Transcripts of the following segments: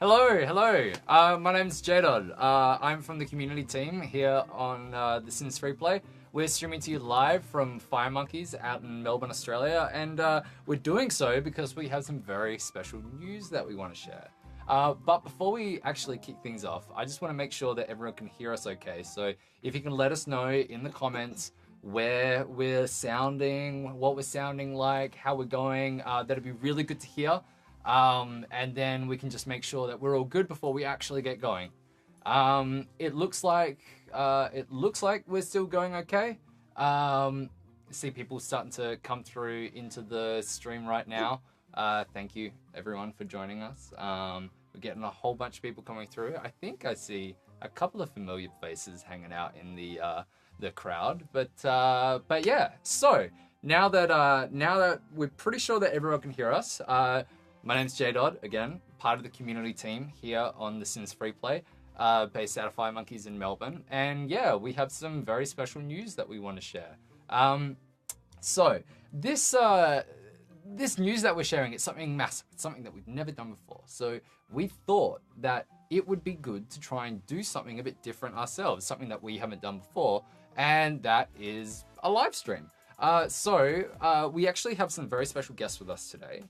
Hello. My name's J-Dod. I'm from the community team here on The Sims Freeplay. We're streaming to you live from Fire Monkeys out in Melbourne, Australia, and we're doing so because we have some very special news that we want to share. But before we actually kick things off, I just want to make sure that everyone can hear us okay. So if you can let us know in the comments where we're sounding, what we're sounding like, how we're going, that'd be really good to hear. And then we can just make sure that we're all good before we actually get going. It looks like we're still going okay. See people starting to come through into the stream right now. Thank you everyone for joining us. We're getting a whole bunch of people coming through. I think I see a couple of familiar faces hanging out in the crowd. But yeah. So now that we're pretty sure that everyone can hear us. My name's J-Dod, again, part of the community team here on The Sims Freeplay, based out of Fire Monkeys in Melbourne. And yeah, we have some very special news that we want to share. So this news that we're sharing is something massive. It's something that we've never done before. So we thought that it would be good to try and do something a bit different ourselves, something that we haven't done before, and that is a live stream. So we actually have some very special guests with us today.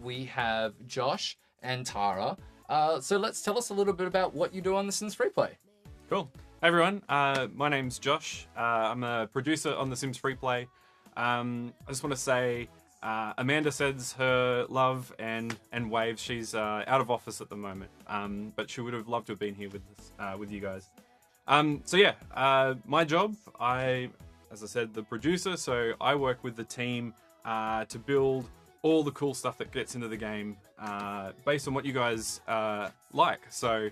We have Josh and Tara. So tell us a little bit about what you do on The Sims Freeplay. Cool. Hey everyone, my name's Josh. I'm a producer on The Sims Freeplay. I just want to say, Amanda sends her love and waves. She's out of office at the moment, but she would have loved to have been here with us, with you guys. So yeah, my job, as I said, the producer. So I work with the team to build all the cool stuff that gets into the game based on what you guys like. So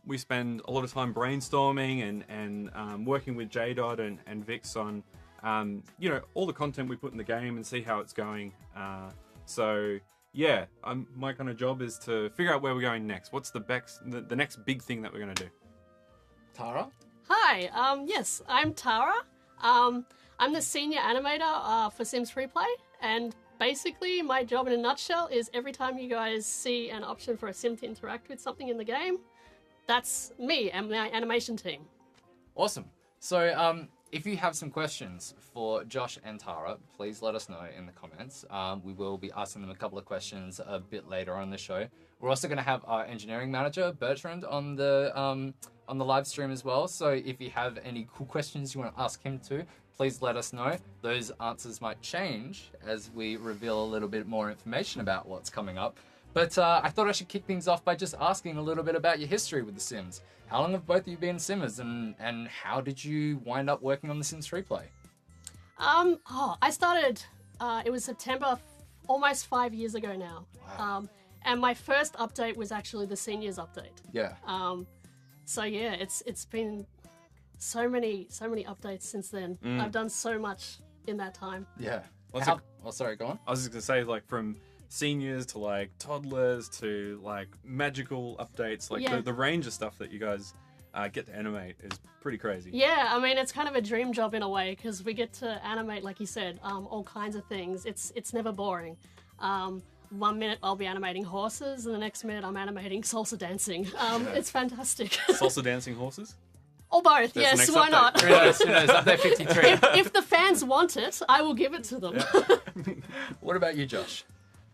we spend a lot of time brainstorming and working with J-Dod and Vix on all the content we put in the game and see how it's going. So yeah, my kind of job is to figure out where we're going next. What's the next big thing that we're going to do? Tara? Hi, yes, I'm Tara. I'm the senior animator for Sims Freeplay, and basically, my job in a nutshell is every time you guys see an option for a sim to interact with something in the game, that's me and my animation team. Awesome. So if you have some questions for Josh and Tara, please let us know in the comments. We will be asking them a couple of questions a bit later on the show. We're also going to have our engineering manager, Bertrand, on the live stream as well. So if you have any cool questions you want to ask him too, please let us know. Those answers might change as we reveal a little bit more information about what's coming up. But I thought I should kick things off by just asking a little bit about your history with The Sims. How long have both of you been Simmers, and how did you wind up working on The Sims Freeplay? I started, it was September, almost 5 years ago now. Wow. And my first update was actually the seniors update. Yeah. So yeah, it's been so many updates since then. I've done so much in that time. Yeah. Sorry, go on. I was just going to say, like, from seniors to like toddlers to like magical updates, like the range of stuff that you guys get to animate is pretty crazy. Yeah, I mean, it's kind of a dream job in a way because we get to animate, like you said, all kinds of things. It's never boring. 1 minute I'll be animating horses, and the next minute I'm animating salsa dancing. It's fantastic. Salsa dancing horses? Or both, There's yes, why update. not? Who knows, update 53. If the fans want it, I will give it to them. What about you, Josh?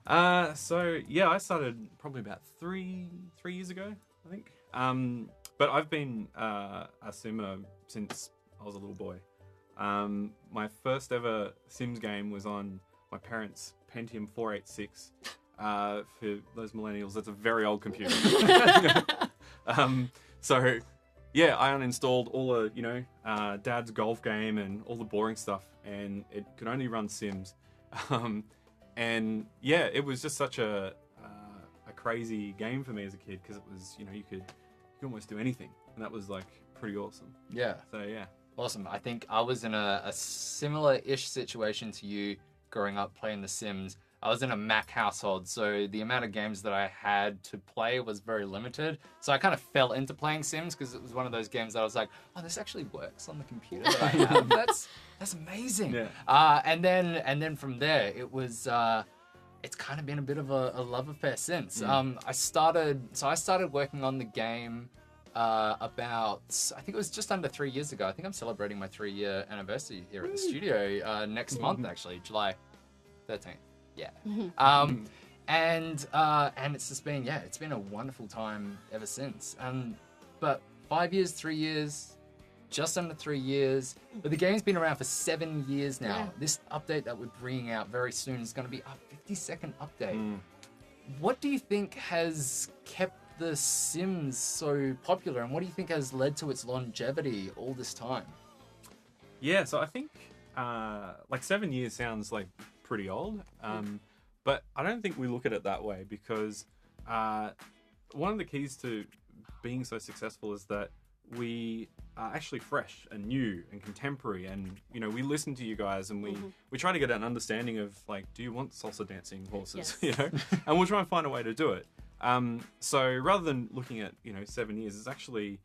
So yeah, I started probably about three years ago, I think. But I've been a simmer since I was a little boy. My first ever Sims game was on my parents' Pentium 486. For those millennials, that's a very old computer. So yeah, I uninstalled all the Dad's golf game and all the boring stuff, and it could only run Sims. And yeah, it was just such a crazy game for me as a kid because it was, you could almost do anything, and that was like pretty awesome. Yeah. So yeah. Awesome. I think I was in a similar-ish situation to you growing up playing The Sims. I was in a Mac household, so the amount of games that I had to play was very limited. So I kind of fell into playing Sims because it was one of those games that I was like, oh, this actually works on the computer that I have. That's amazing. Yeah. And then from there, it was it's kind of been a bit of a love affair since. I started working on the game about, I think it was just under 3 years ago. I think I'm celebrating my 3-year anniversary here at the studio next month, actually, July 13th. Yeah. And it's just been, it's been a wonderful time ever since. But 5 years, 3 years, just under 3 years. But the game's been around for 7 years now. Yeah. This update that we're bringing out very soon is going to be a 50-second update. What do you think has kept The Sims so popular, and what do you think has led to its longevity all this time? Yeah, so I think like 7 years sounds like pretty old, but I don't think we look at it that way, because one of the keys to being so successful is that we are actually fresh and new and contemporary, and we listen to you guys, and we try to get an understanding of, like, do you want salsa dancing horses? Yes. And we'll try and find a way to do it. So rather than looking at 7 years, it's actually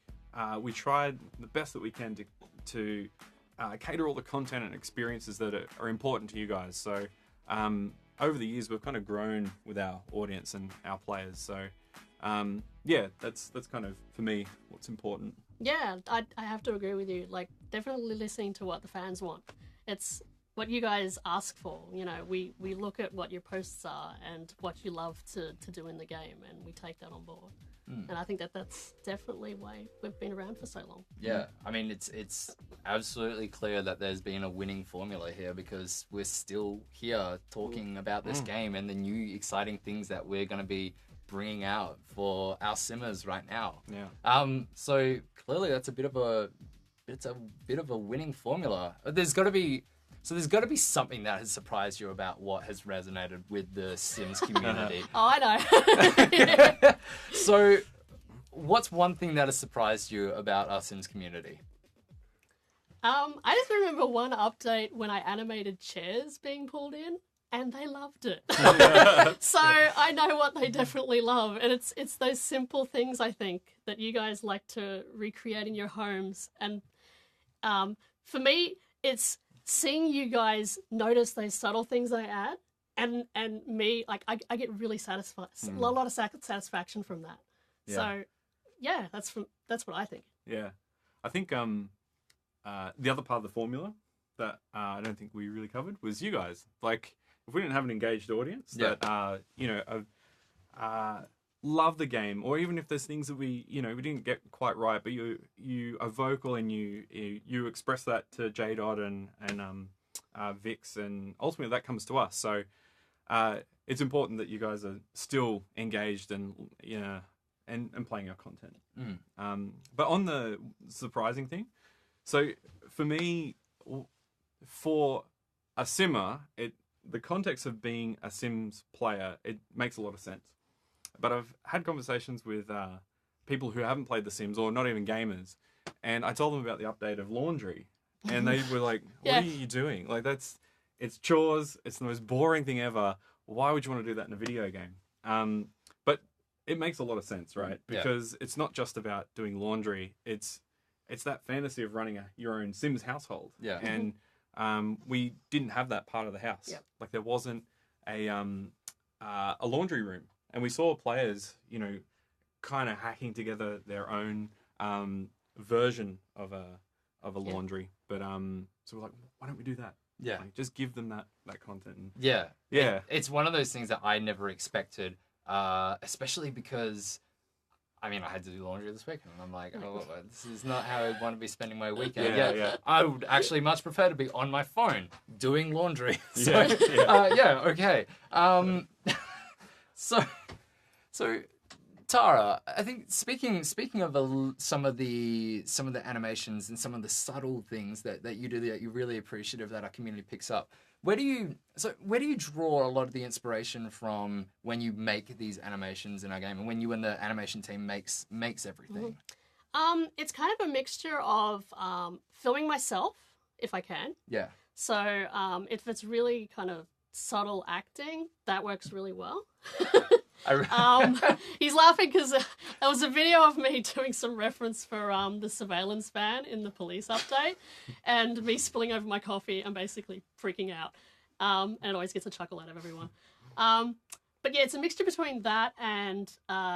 we tried the best that we can to cater all the content and experiences that are important to you guys. So over the years, we've kind of grown with our audience and our players. So that's kind of, for me, what's important. Yeah, I have to agree with you. Like, definitely listening to what the fans want. It's what you guys ask for. We look at what your posts are and what you love to do in the game, and we take that on board. And I think that's definitely why we've been around for so long. Yeah, I mean, it's absolutely clear that there's been a winning formula here, because we're still here talking about this game and the new exciting things that we're going to be bringing out for our simmers right now. Yeah. So clearly that's a bit of a winning formula. There's got to be something that has surprised you about what has resonated with the Sims community. Oh, I know. So what's one thing that has surprised you about our Sims community? I just remember one update when I animated chairs being pulled in, and they loved it. So I know what they definitely love, and it's those simple things, I think, that you guys like to recreate in your homes. And for me, it's seeing you guys notice those subtle things I add, and me, like, I get really satisfied, a lot of satisfaction from that. Yeah. So yeah, that's what I think. Yeah, I think the other part of the formula that I don't think we really covered was you guys. Like, if we didn't have an engaged audience that love the game, or even if there's things that we didn't get quite right, but you are vocal and you express that to JDot and Vix, and ultimately that comes to us. So it's important that you guys are still engaged and playing our content. But on the surprising thing, so for me, for a simmer, the context of being a Sims player, it makes a lot of sense. But I've had conversations with people who haven't played The Sims, or not even gamers, and I told them about the update of laundry, and they were like, "What are you doing? Like, it's chores. It's the most boring thing ever. Why would you want to do that in a video game?" But it makes a lot of sense, right? Because it's not just about doing laundry. It's that fantasy of running your own Sims household. Yeah. And we didn't have that part of the house. Yep. Like, there wasn't a laundry room. And we saw players, kind of hacking together their own version of a laundry. But so we're like, why don't we do that? Yeah. Like, just give them that content. Yeah. Yeah. It's one of those things that I never expected, especially because, I mean, I had to do laundry this week, and I'm like, oh, this is not how I want to be spending my weekend. Yeah. I would actually much prefer to be on my phone doing laundry. So, okay. So, Tara, I think speaking of some of the animations and some of the subtle things that you do that you're really appreciative that our community picks up, where do you draw a lot of the inspiration from when you make these animations in our game, and when you and the animation team makes everything? It's kind of a mixture of filming myself if I can. Yeah. So if it's really kind of subtle acting, that works really well. He's laughing because there was a video of me doing some reference for the surveillance van in the police update, and me spilling over my coffee and basically freaking out. And it always gets a chuckle out of everyone. But yeah, it's a mixture between that and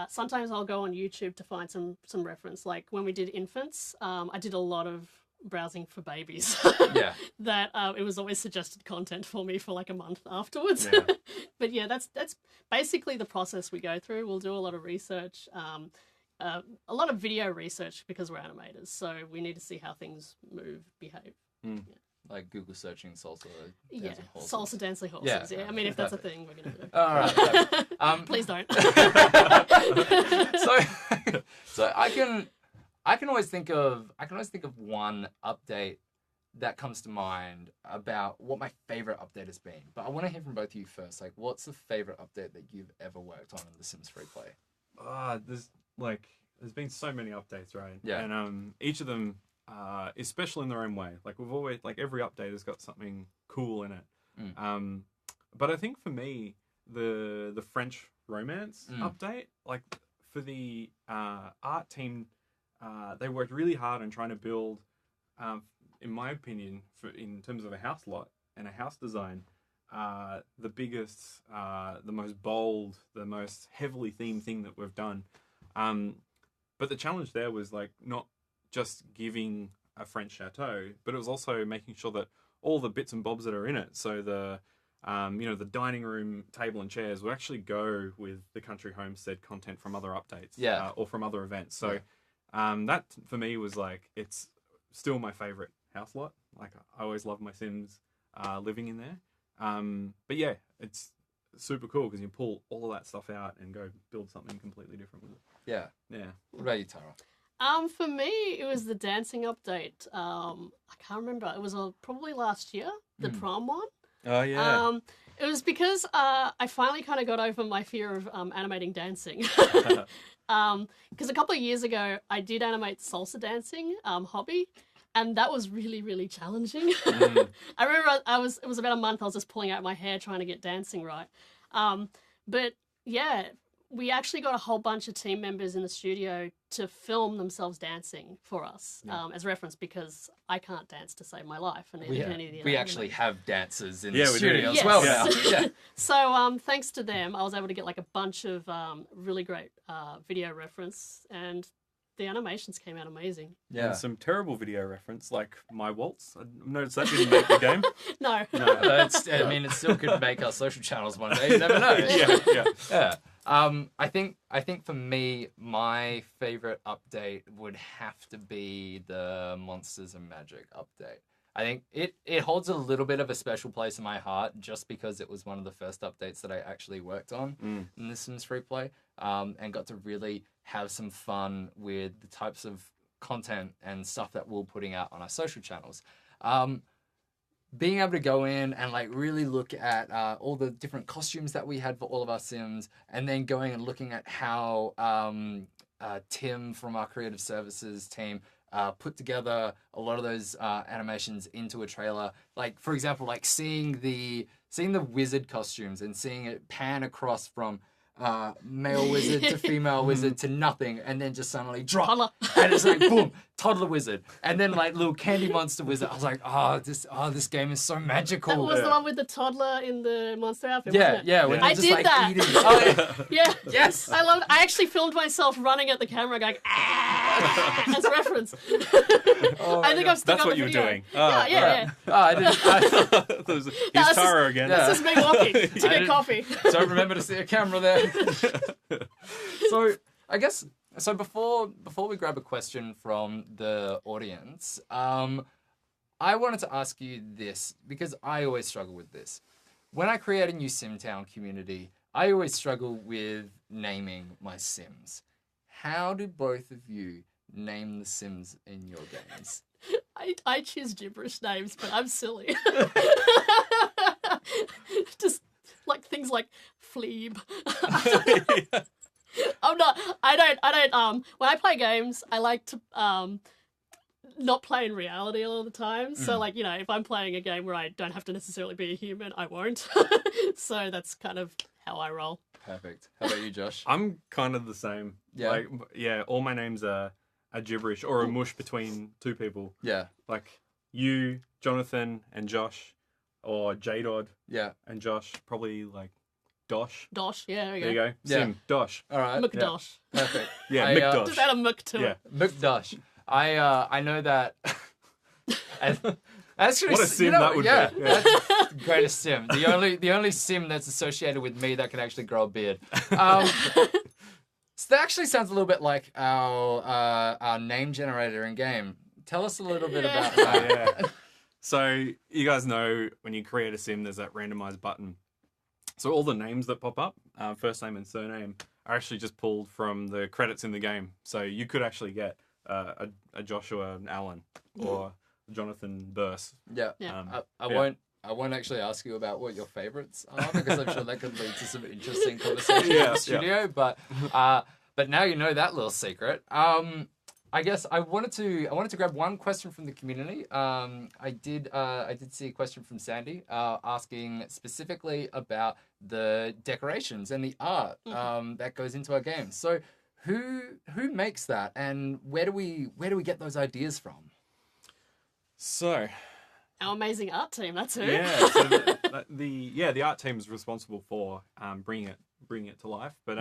sometimes I'll go on YouTube to find some reference. Like when we did infants, I did a lot of browsing for babies. Yeah. That it was always suggested content for me for like a month afterwards. Yeah. But yeah, that's basically the process we go through. We'll do a lot of research, a lot of video research because we're animators, so we need to see how things move, behave. Mm. Yeah. Like Google searching salsa Yeah, dancing horses. salsa dancing horses. Yeah. Yeah, I mean, if that's a thing, we're gonna do. All right. Please don't. So I can always think of one update that comes to mind about what my favorite update has been. But I want to hear from both of you first. Like, what's the favorite update that you've ever worked on in The Sims Freeplay? There's been so many updates, right? Yeah. And each of them is special in their own way. Like we've always, like every update has got something cool in it. But I think for me, the French romance update, like for the art team, they worked really hard on trying to build, in my opinion, in terms of a house lot and a house design, the biggest, the most bold, the most heavily themed thing that we've done. But the challenge there was like not just giving a French chateau, but it was also making sure that all the bits and bobs that are in it, so the the dining room table and chairs, will actually go with the country homestead content from other updates, or from other events. So that for me was like, it's still my favorite house lot. Like I always love my Sims living in there. But yeah, it's super cool because you pull all of that stuff out and go build something completely different with it. Yeah. Yeah. What about you, Tara? For me, it was the dancing update. I can't remember. It was probably last year, the prom one. Oh yeah. It was because I finally kind of got over my fear of animating dancing. Because a couple of years ago, I did animate salsa dancing hobby, and that was really, really challenging. I remember it was about a month I was just pulling out my hair trying to get dancing right. But yeah, we actually got a whole bunch of team members in the studio to film themselves dancing for us as reference, because I can't dance to save my life. And We actually have dancers in Yeah, the we studio do. as well Yes. now. Yeah. So thanks to them, I was able to get like a bunch of really great video reference, and the animations came out amazing. Yeah. And some terrible video reference, like my waltz. I noticed that didn't make the game. No. I mean, it still could make our social channels one day. You never know. Yeah. I think for me, my favorite update would have to be the Monsters and Magic update. I think it holds a little bit of a special place in my heart just because it was one of the first updates that I actually worked on in The Sims Freeplay, and got to really have some fun with the types of content and stuff that we're putting out on our social channels. Being able to go in and like really look at all the different costumes that we had for all of our Sims, and then going and looking at how Tim from our creative services team put together a lot of those animations into a trailer. Like, for example, like seeing the wizard costumes and seeing it pan across from male wizard to female wizard to nothing, and then just suddenly drop, Toddler. and it's like boom, toddler wizard, and then like little candy monster wizard. I was like, this game is so magical. That was the one with the toddler in the monster outfit, Yeah, wasn't it? yeah. When I they're just, did like, that. eating. Oh, yeah. Yeah. Yes. I loved. I actually filmed myself running at the camera going as a reference. I think I've still That's got what the you were video. doing. Yeah. I didn't. Here's that's Tara again. Yeah. This is me walking to get didn't- coffee. Don't remember to see a camera there. So I guess before we grab a question from the audience, I wanted to ask you this because I always struggle with this. When I create a new SimTown community, I always struggle with naming my Sims. How do both of you name the Sims in your games? I choose gibberish names, but I'm silly. Just like things like Fleeb. I don't when I play games, I like to not play in reality a lot of the time. So like, if I'm playing a game where I don't have to necessarily be a human, I won't. So that's kind of how I roll. Perfect. How about you, Josh? I'm kind of the same. Yeah? All my names are gibberish or a mush between two people. Yeah. Like you, Jonathan, and Josh, or J-Dod Yeah. and Josh, probably like Dosh. Dosh, yeah, there There you you go. go. Sim, Dosh. All right. McDosh. Perfect. Yeah, I, McDosh. Just add a Mc to Yeah. it. McDosh. I know that. Actually, What a sim that would be. yeah, Yeah. that's the greatest sim. The only sim that's associated with me that can actually grow a beard. So that actually sounds a little bit like our name generator in game. Tell us a little bit Yeah. about that. Yeah. So you guys know when you create a sim, there's that randomized button. So all the names that pop up, first name and surname, are actually just pulled from the credits in the game. So you could actually get a Joshua Allen or Jonathan Burse. Yeah. Yeah. I won't actually ask you about what your favorites are because I'm sure that could lead to some interesting conversation in Yeah, the studio. But now you know that little secret. I guess I wanted to grab one question from the community. I did see a question from Sandy asking specifically about the decorations and the art that goes into our games. So who makes that, and where do we get those ideas from? So Our amazing art team, that's who. yeah, so the art team is responsible for bringing it to life. But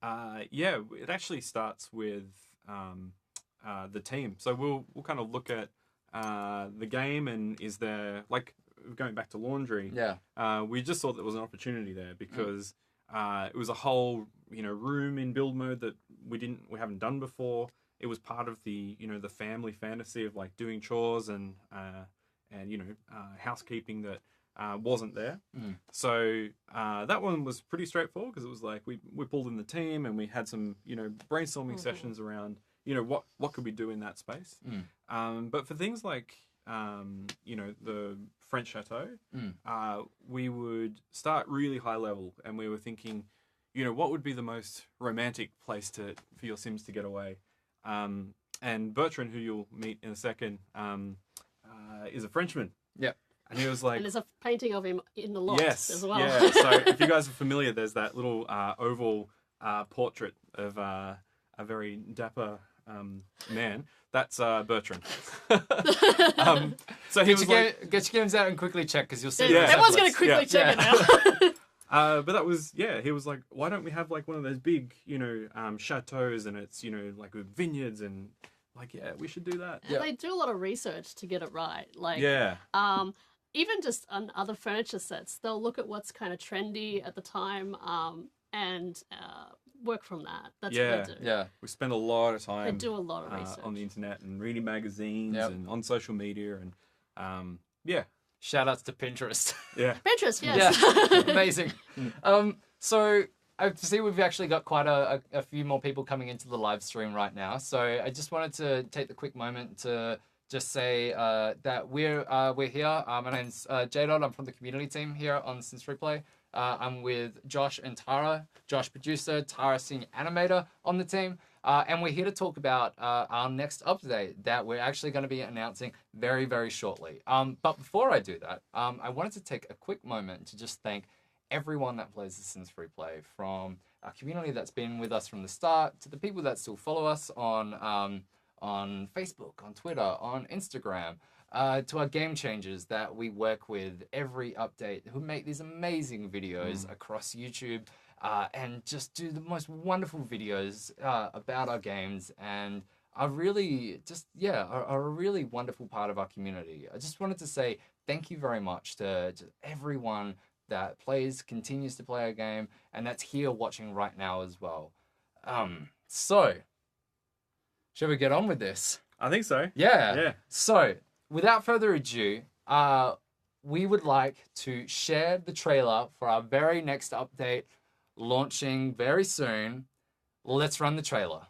it actually starts with the team. So we'll kind of look at the game, and is there, like, going back to laundry? Yeah. We just thought there was an opportunity there because it was a whole room in build mode that we haven't done before. It was part of the the family fantasy of like doing chores and housekeeping that wasn't there. So that one was pretty straightforward because it was like we pulled in the team and we had some brainstorming sessions around what could we do in that space. But for things like the French Chateau, we would start really high level, and we were thinking what would be the most romantic place for your Sims to get away. And Bertrand, who you'll meet in a second, is a Frenchman. Yep. And he was like... And there's a painting of him in the loft as well. Yeah, so if you guys are familiar, there's that little oval portrait of a very dapper man. That's Bertrand. So he was get your games out and quickly check because you'll see. Yeah. Everyone's going to quickly check it out. but that was, he was like, why don't we have like one of those big, chateaus, and it's, like with vineyards, and like, yeah, we should do that. And they do a lot of research to get it right. Like, Yeah. Even just on other furniture sets, they'll look at what's kind of trendy at the time and work from that. That's what they do. Yeah. We spend a lot of time They do a lot of research. on the internet and reading magazines and on social media, and Shout outs to Pinterest. yeah. Pinterest, yes. Yeah. Amazing. So I see we've actually got quite a few more people coming into the live stream right now. So I just wanted to take the quick moment to just say that we're here. My name's J-Dot. I'm from the community team here on Sims Freeplay. I'm with Josh and Tara. Josh, producer, Tara, senior animator on the team. And we're here to talk about our next update that we're actually going to be announcing very, very shortly. But before I do that, I wanted to take a quick moment to just thank everyone that plays the Sims Freeplay, from our community that's been with us from the start to the people that still follow us on Facebook, on Twitter, on Instagram, to our game changers that we work with every update, who make these amazing videos across YouTube and just do the most wonderful videos about our games, and are really are a really wonderful part of our community. I just wanted to say thank you very much to everyone that continues to play our game, and that's here watching right now as well. So, shall we get on with this? I think so. Yeah. So, without further ado, we would like to share the trailer for our very next update, launching very soon. Let's run the trailer.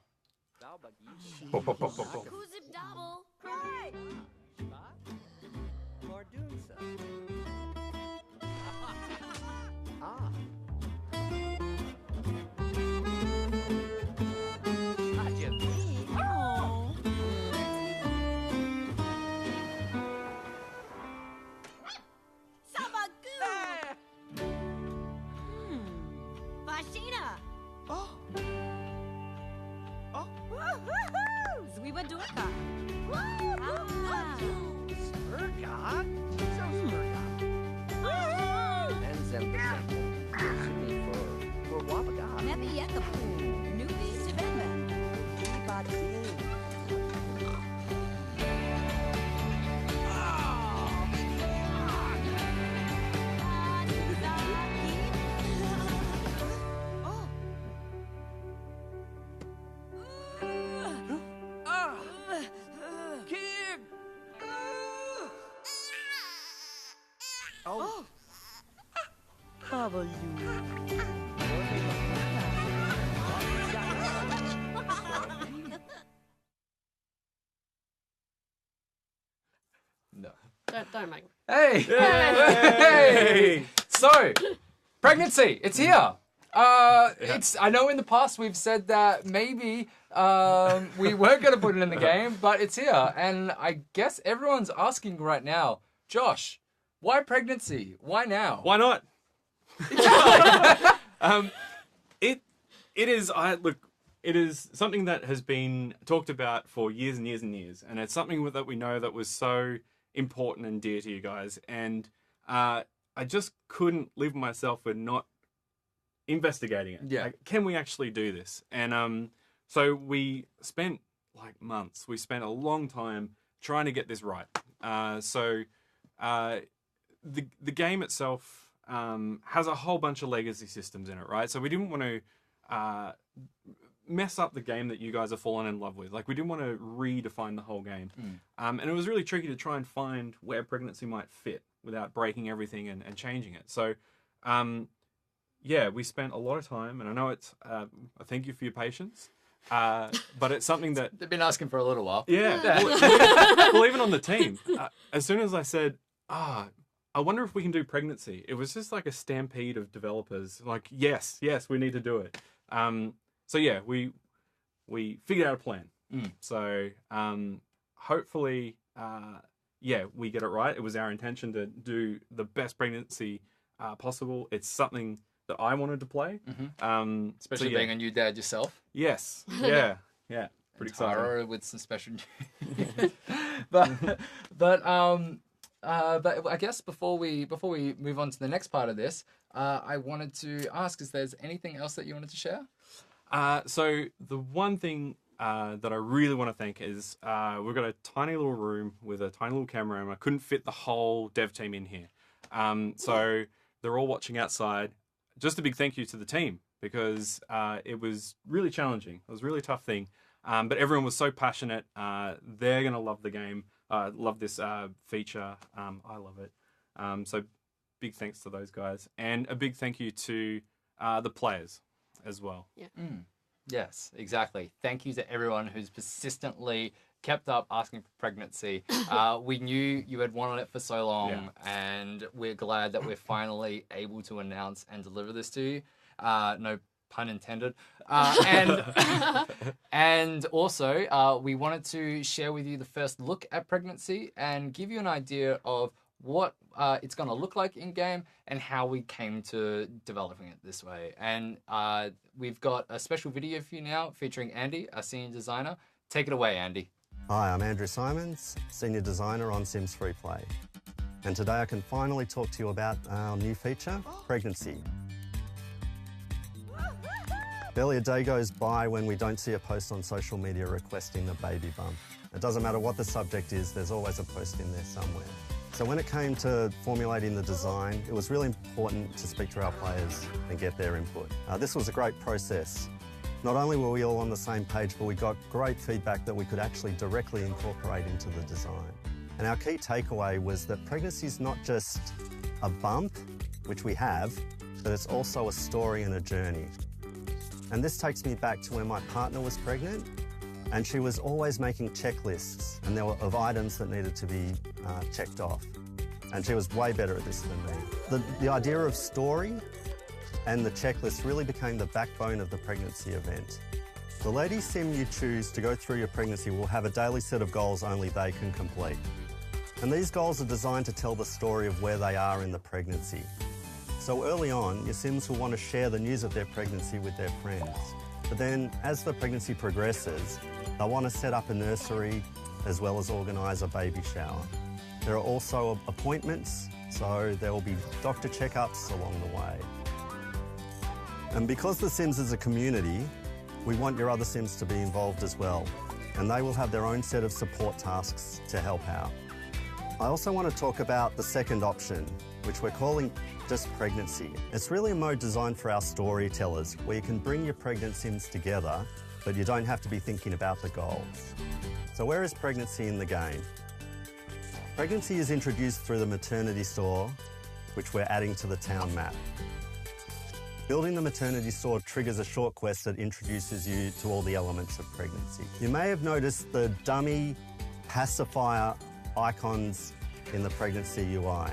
W. No. Don't make me. Hey! Hey! So, pregnancy, it's here. It's. I know in the past we've said that maybe we weren't going to put it in the game, but it's here. And I guess everyone's asking right now, Josh, why pregnancy? Why now? Why not? It is. It is something that has been talked about for years and years and years, and it's something that we know that was so important and dear to you guys. And I just couldn't live myself with not investigating it. Yeah. Like, can we actually do this? And so we spent like months. We spent a long time trying to get this right. The game itself has a whole bunch of legacy systems in it, right? So we didn't want to mess up the game that you guys have fallen in love with. Like, we didn't want to redefine the whole game. And it was really tricky to try and find where pregnancy might fit without breaking everything and changing it. So, yeah, we spent a lot of time, and I know it's, I thank you for your patience, but it's something that... They've been asking for a little while. Yeah. Well, even on the team, as soon as I said, I wonder if we can do pregnancy, it was just like a stampede of developers. Like, yes, we need to do it. So yeah, we figured out a plan. So hopefully, we get it right. It was our intention to do the best pregnancy possible. It's something that I wanted to play. Especially being a new dad yourself. Yes. Yeah. Pretty exciting. Tara with some special but I guess before we move on to the next part of this, I wanted to ask, is there's anything else that you wanted to share? So the one thing that I really want to thank is we've got a tiny little room with a tiny little camera, and I couldn't fit the whole dev team in here. So they're all watching outside. Just a big thank you to the team, because it was really challenging. It was a really tough thing. But everyone was so passionate. They're going to love the game. Love this feature. I love it. So big thanks to those guys. And a big thank you to the players as well. Yeah. Yes, exactly. Thank you to everyone who's persistently kept up asking for pregnancy. We knew you had wanted it for so long, and we're glad that we're finally able to announce and deliver this to you. No pun intended. And also, we wanted to share with you the first look at pregnancy and give you an idea of what it's going to look like in game and how we came to developing it this way. And we've got a special video for you now featuring Andy, our senior designer. Take it away, Andy. Hi, I'm Andrew Simons, senior designer on Sims Freeplay. And today I can finally talk to you about our new feature, pregnancy. Barely a day goes by when we don't see a post on social media requesting the baby bump. It doesn't matter what the subject is, there's always a post in there somewhere. So when it came to formulating the design, it was really important to speak to our players and get their input. This was a great process. Not only were we all on the same page, but we got great feedback that we could actually directly incorporate into the design. And our key takeaway was that pregnancy is not just a bump, which we have, but it's also a story and a journey. And this takes me back to when my partner was pregnant, and she was always making checklists of items that needed to be checked off. And she was way better at this than me. The idea of story and the checklist really became the backbone of the pregnancy event. The lady sim you choose to go through your pregnancy will have a daily set of goals only they can complete. And these goals are designed to tell the story of where they are in the pregnancy. So early on, your Sims will want to share the news of their pregnancy with their friends. But then, as the pregnancy progresses, they'll want to set up a nursery as well as organise a baby shower. There are also appointments, so there will be doctor checkups along the way. And because The Sims is a community, we want your other Sims to be involved as well, and they will have their own set of support tasks to help out. I also want to talk about the second option, which we're calling just pregnancy. It's really a mode designed for our storytellers, where you can bring your pregnant Sims together, but you don't have to be thinking about the goals. So where is pregnancy in the game? Pregnancy is introduced through the maternity store, which we're adding to the town map. Building the maternity store triggers a short quest that introduces you to all the elements of pregnancy. You may have noticed the dummy pacifier icons in the pregnancy UI.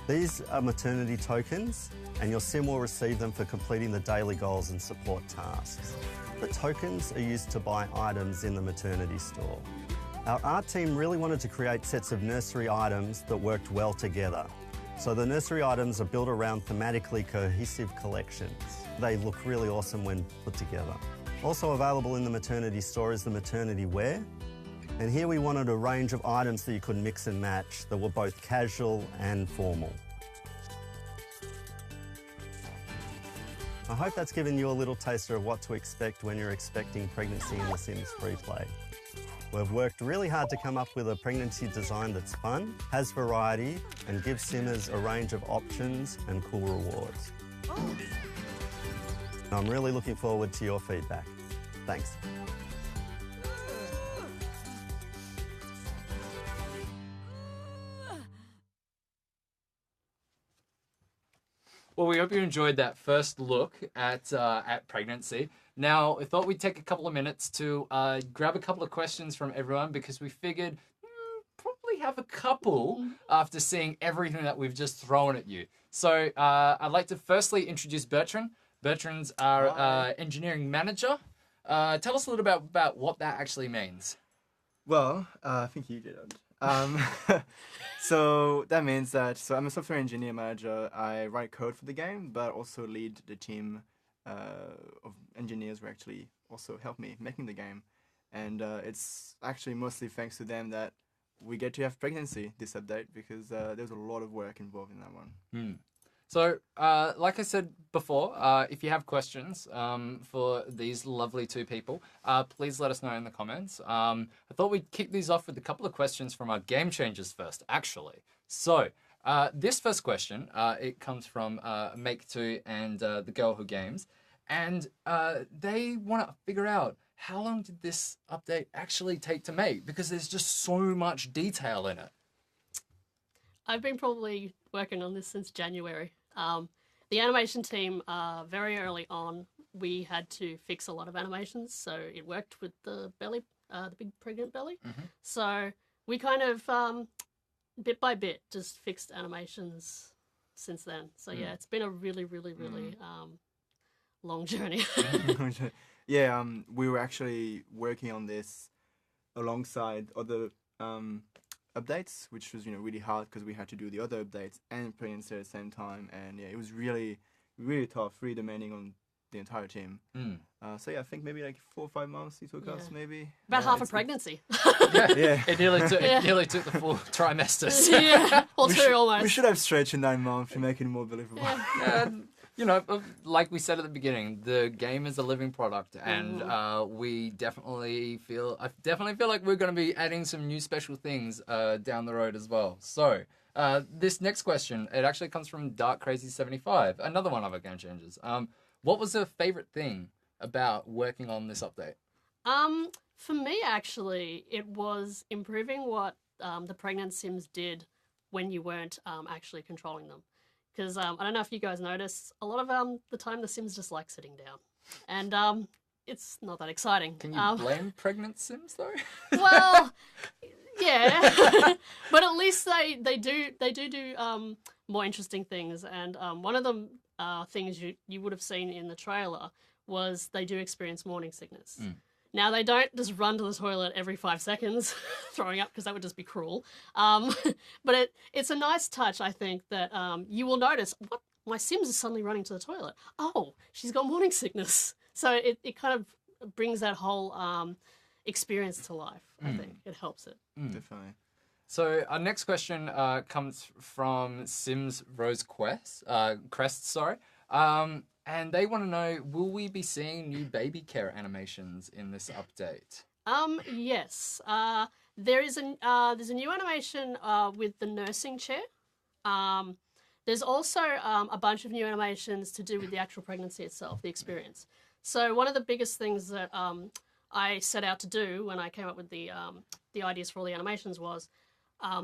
These are maternity tokens, and your sim will receive them for completing the daily goals and support tasks. The tokens are used to buy items in the maternity store. Our art team really wanted to create sets of nursery items that worked well together. So the nursery items are built around thematically cohesive collections. They look really awesome when put together. Also available in the maternity store is the maternity wear. And here we wanted a range of items that you could mix and match that were both casual and formal. I hope that's given you a little taster of what to expect when you're expecting pregnancy in The Sims Freeplay. We've worked really hard to come up with a pregnancy design that's fun, has variety, and gives simmers a range of options and cool rewards. I'm really looking forward to your feedback. Thanks. Well, we hope you enjoyed that first look at pregnancy. Now, I thought we'd take a couple of minutes to grab a couple of questions from everyone because we figured probably have a couple after seeing everything that we've just thrown at you. So I'd like to firstly introduce Bertrand. Bertrand's our engineering manager. Tell us a little bit about what that actually means. Well, I think you did. So that means that I'm a software engineer manager. I write code for the game, but also lead the team of engineers who actually also help me making the game. And it's actually mostly thanks to them that we get to have pregnancy this update, because there's a lot of work involved in that one. So, like I said before, if you have questions for these lovely two people, please let us know in the comments. I thought we'd kick these off with a couple of questions from our game changers first, actually. So, this first question, it comes from Make2 and the Girl Who Games, and they want to figure out how long did this update actually take to make, because there's just so much detail in it. I've been probably working on this since January. The animation team, very early on, we had to fix a lot of animations, so it worked with the belly, the big pregnant belly. So we kind of, bit by bit, just fixed animations since then. So yeah, it's been a really, really, really long journey. Yeah, we were actually working on this alongside other updates, which was really hard because we had to do the other updates and pregnancy at the same time, and yeah, it was really tough, really demanding on the entire team. So yeah, I think maybe like 4 or 5 months it took us, maybe about half a pregnancy. Yeah, it nearly took the full trimesters. Yeah, or two almost. We should have stretched in 9 months to make it more believable. You know, like we said at the beginning, the game is a living product, and I definitely feel like we're going to be adding some new special things down the road as well. So, this next question, it actually comes from Dark Crazy 75, another one of our game changers. What was the favorite thing about working on this update? For me, actually, it was improving what the pregnant Sims did when you weren't actually controlling them. Because I don't know if you guys noticed, a lot of the time the Sims just like sitting down. And it's not that exciting. Can you blame pregnant Sims, though? Well, yeah. But at least they do more interesting things. And one of the things you would have seen in the trailer was they do experience morning sickness. Now, they don't just run to the toilet every 5 seconds throwing up, because that would just be cruel. But it's a nice touch, I think, that you will notice, what, my Sims is suddenly running to the toilet. Oh, she's got morning sickness. So it kind of brings that whole experience to life, I think. It helps it. Definitely. So our next question comes from Sims Rose Crest, and they want to know, will we be seeing new baby care animations in this update? Yes. There's a new animation with the nursing chair. There's also a bunch of new animations to do with the actual pregnancy itself, the experience. So one of the biggest things that I set out to do when I came up with the ideas for all the animations was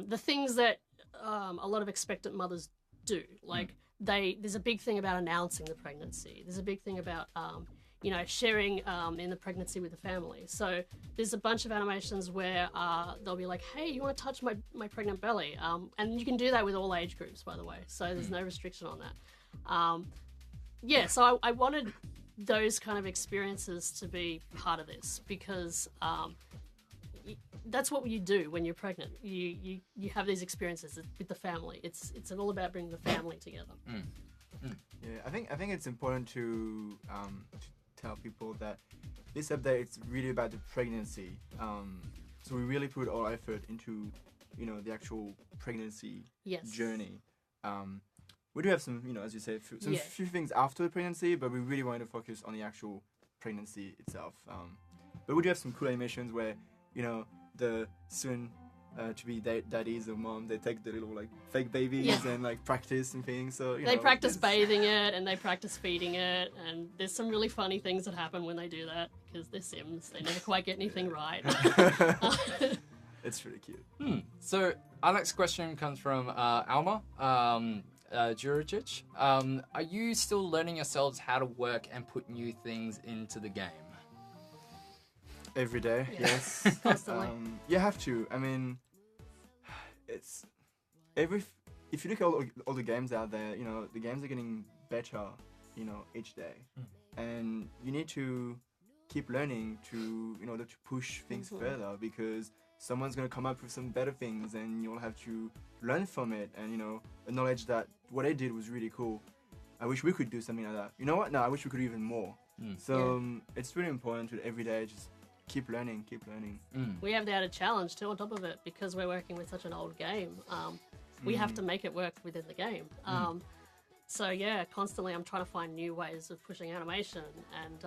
the things that a lot of expectant mothers do, like there's a big thing about announcing the pregnancy. There's a big thing about sharing in the pregnancy with the family. So there's a bunch of animations where they'll be like, hey, you want to touch my pregnant belly? And you can do that with all age groups, by the way. So there's no restriction on that. So I wanted those kind of experiences to be part of this because that's what you do when you're pregnant. You have these experiences with the family. It's all about bringing the family together. Yeah, I think it's important to tell people that this update is really about the pregnancy. So we really put all effort into, the actual pregnancy journey. We do have some, as you said, few things after the pregnancy, but we really want to focus on the actual pregnancy itself. But we do have some cool animations where, the soon to be daddies or mom, they take the little fake babies and practice and things. So they practice bathing it and they practice feeding it, and there's some really funny things that happen when they do that because they're Sims. They never quite get anything right. It's really cute. So our next question comes from Alma Juricic. Are you still learning yourselves how to work and put new things into the game? Every day, yes. Constantly. You have to. I mean, it's if you look at all the games out there, the games are getting better, each day, and you need to keep learning in order to push things further, because someone's going to come up with some better things and you'll have to learn from it and acknowledge that what they did was really cool. I wish we could do something like that. You know what? No, I wish we could do even more. So it's really important to every day just keep learning. We have the added challenge too on top of it, because we're working with such an old game. We have to make it work within the game. So yeah, constantly I'm trying to find new ways of pushing animation, and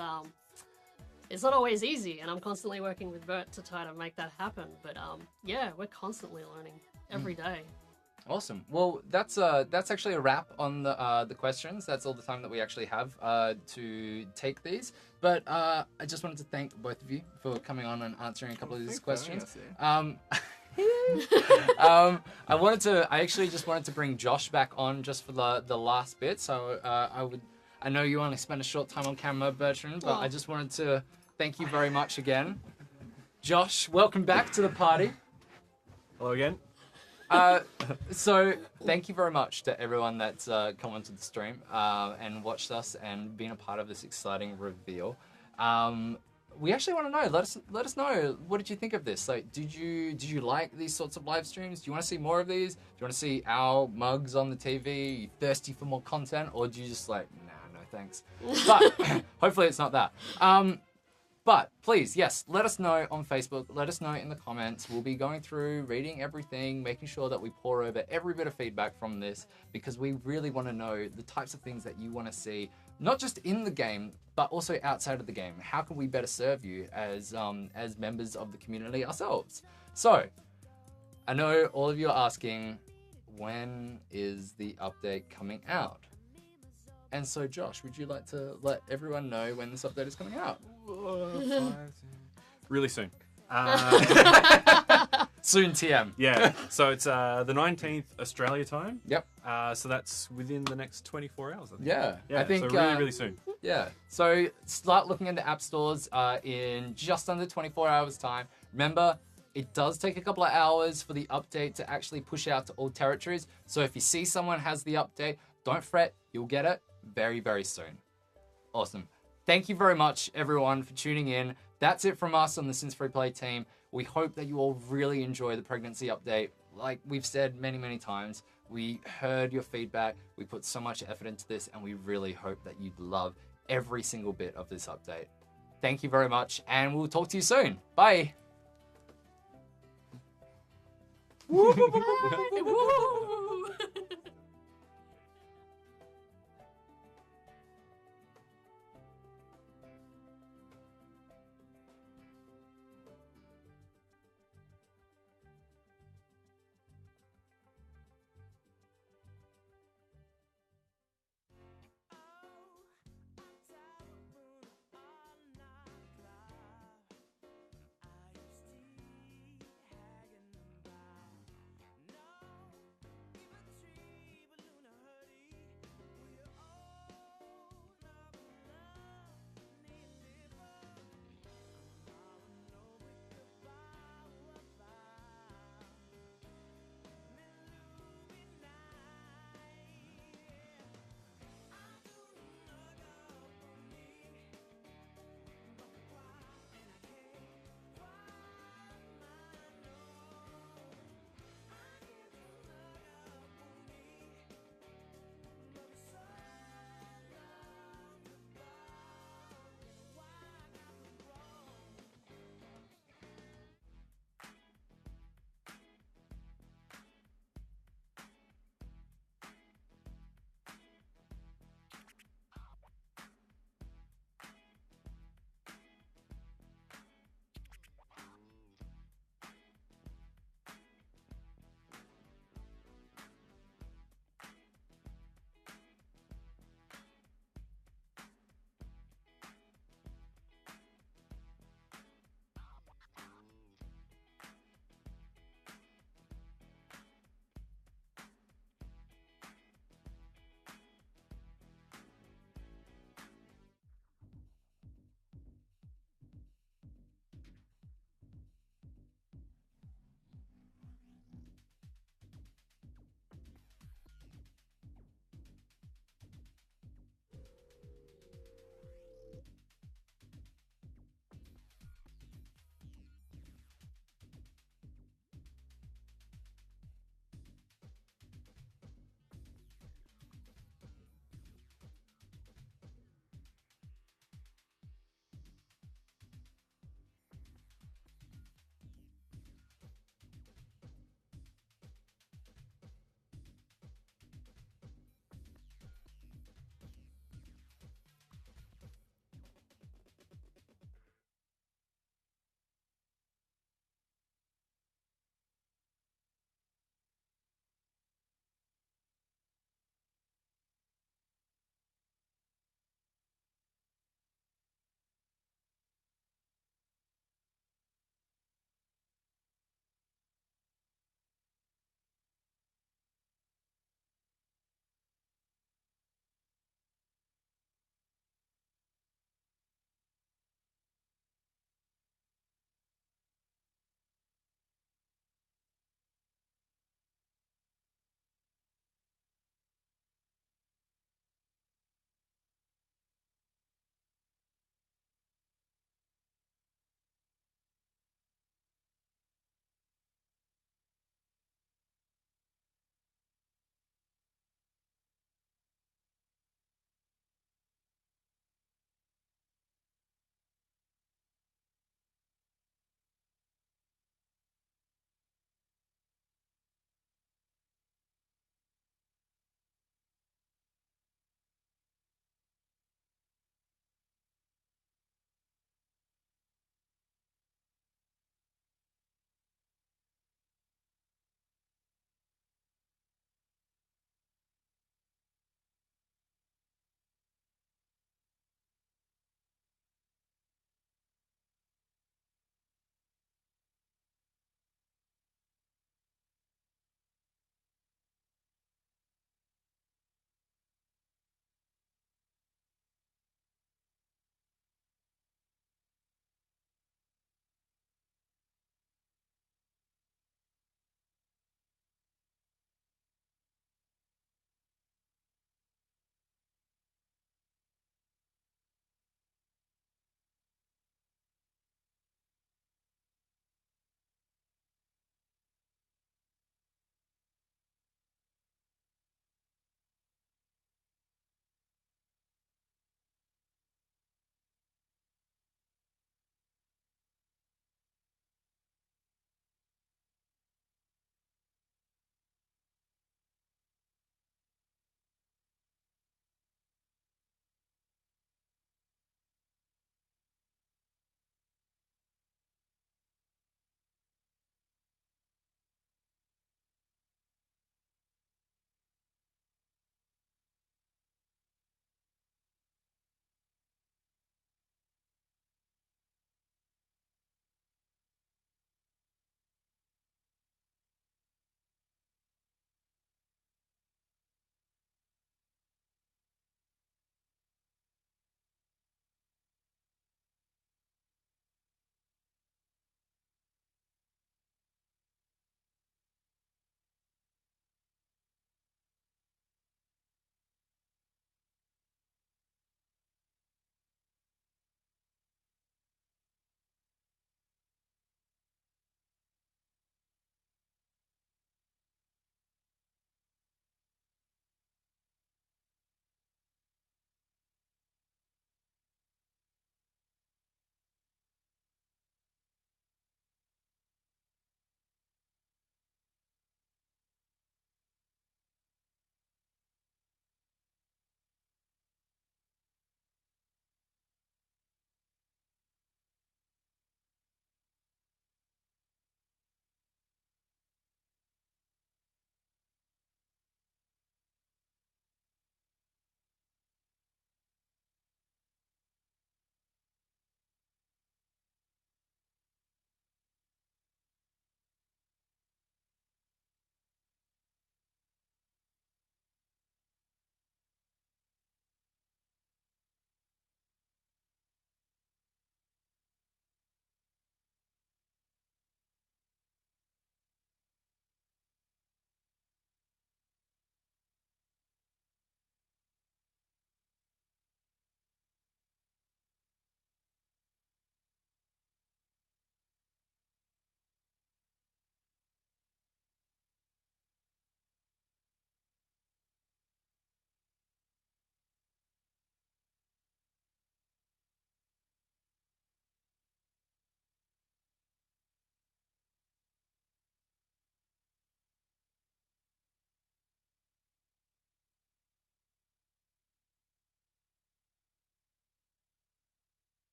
it's not always easy, and I'm constantly working with Bert to try to make that happen. But we're constantly learning every day. Awesome. Well, that's actually a wrap on the questions. That's all the time that we actually have to take these. But I just wanted to thank both of you for coming on and answering a couple of these questions. I actually just wanted to bring Josh back on just for the last bit. So I know you only spent a short time on camera, Bertrand, but I just wanted to thank you very much again. Josh, welcome back to the party. Hello again. So thank you very much to everyone that's come onto the stream and watched us and been a part of this exciting reveal. We actually want to know. Let us know. What did you think of this? Did you like these sorts of live streams? Do you want to see more of these? Do you want to see our mugs on the TV? Are you thirsty for more content, or do you just nah, no thanks? But hopefully it's not that. But please, yes, let us know on Facebook. Let us know in the comments. We'll be going through, reading everything, making sure that we pour over every bit of feedback from this, because we really want to know the types of things that you want to see, not just in the game, but also outside of the game. How can we better serve you as members of the community ourselves? So, I know all of you are asking, when is the update coming out? And so, Josh, would you like to let everyone know when this update is coming out? Really soon. Soon, TM. Yeah. So it's the 19th Australia time. Yep. So that's within the next 24 hours, I think. Yeah. Yeah. I think, so really soon. Yeah. So start looking into app stores in just under 24 hours time. Remember, it does take a couple of hours for the update to actually push out to all territories. So if you see someone has the update, don't fret. You'll get it very, very soon. Awesome. Thank you very much, everyone, for tuning in. That's it from us on the Sims Freeplay team. We hope that you all really enjoy the pregnancy update. Like we've said many, many times, we heard your feedback. We put so much effort into this, and we really hope that you'd love every single bit of this update. Thank you very much, and we'll talk to you soon. Bye.